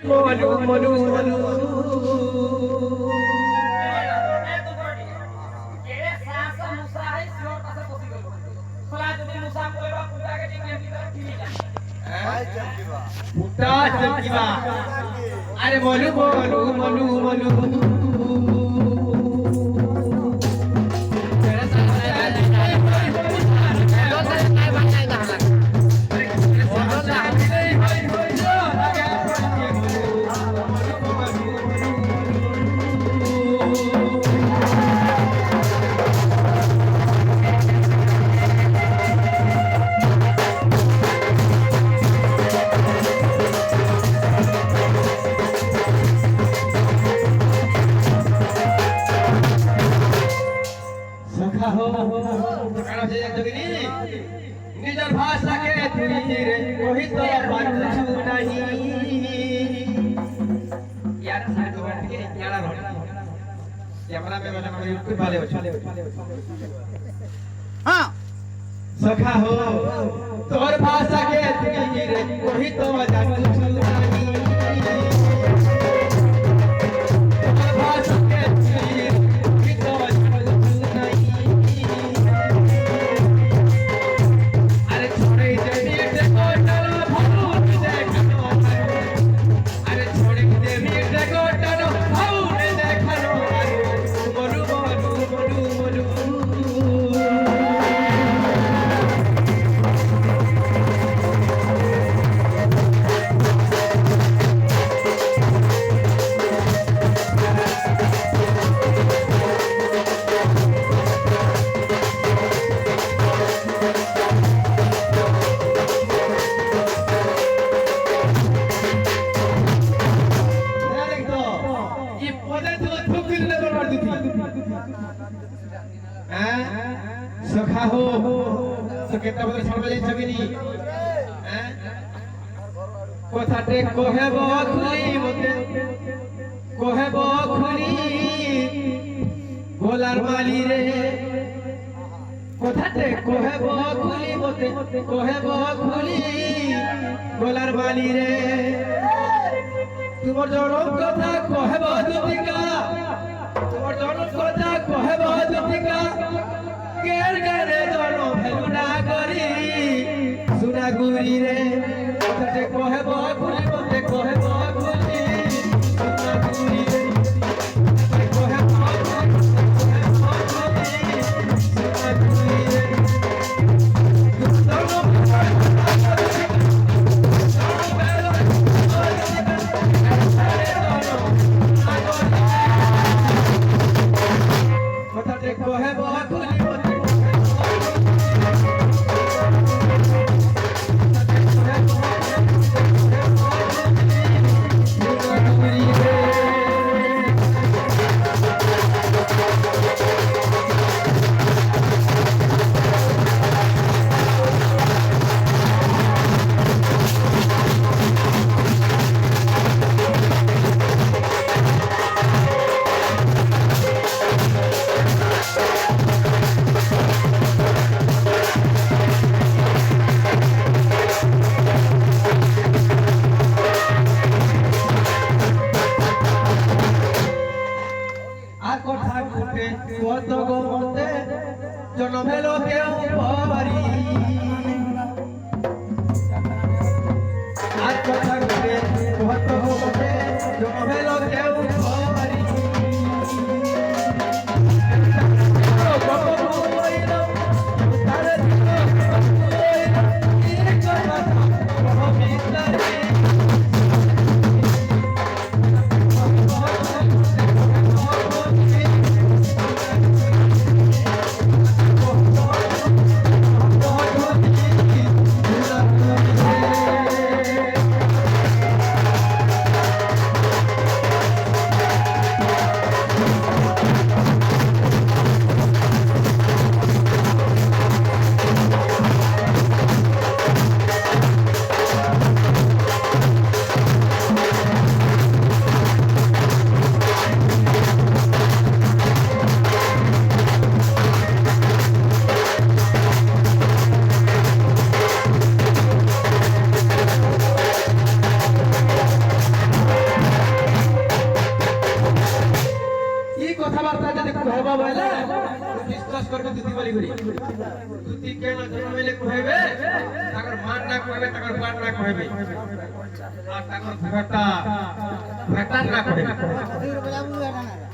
मोलू मोलू मोलू फुटा चमकीवा अरे मोलू मोलू मोलू मोलू निजर भाषा के तुझे कोई तो बंधु नहीं यार साइड बैठ के यारा रोड कैमरा में वाला यूट्यूब वाले हां सखा हो तोर भाषा के तुझे कोई तो बंधु नहीं तोर भाषा के तुझे कोई तो बंधु नहीं सखा हो तो केता बदल छड़बे जाई छबिनी हैं कोथाटे कोहे बखुली मते कोहे बखुली गोलार माली रे कोथाटे कोहे बखुली मते कोहे बखुली गोलार माली रे तुमर जड़म कथा कोहे बजुतिका तुमर जड़म कथा कोहे बजुतिका केर करे दोनो भेलुना करी सुना गुरी रे तते कोहे बखुली मते कोहे बखुली सुना गुरी रे तते कोहे बखुली सुना गुरी रे दोनो तते कोहे बखुली जनमेलो के उपरी आज कथा करे बहुत होते जनमेलो के उपरी কথাবার্তা যদি কহবা বলে বিশ্বাস করবে দুতি বলি করি দুতি কেন জন্মলে কইবে তাকর মান না কইবে তাকর বাট না কইবে আর তাকর ঘটা ঘটা না কইবে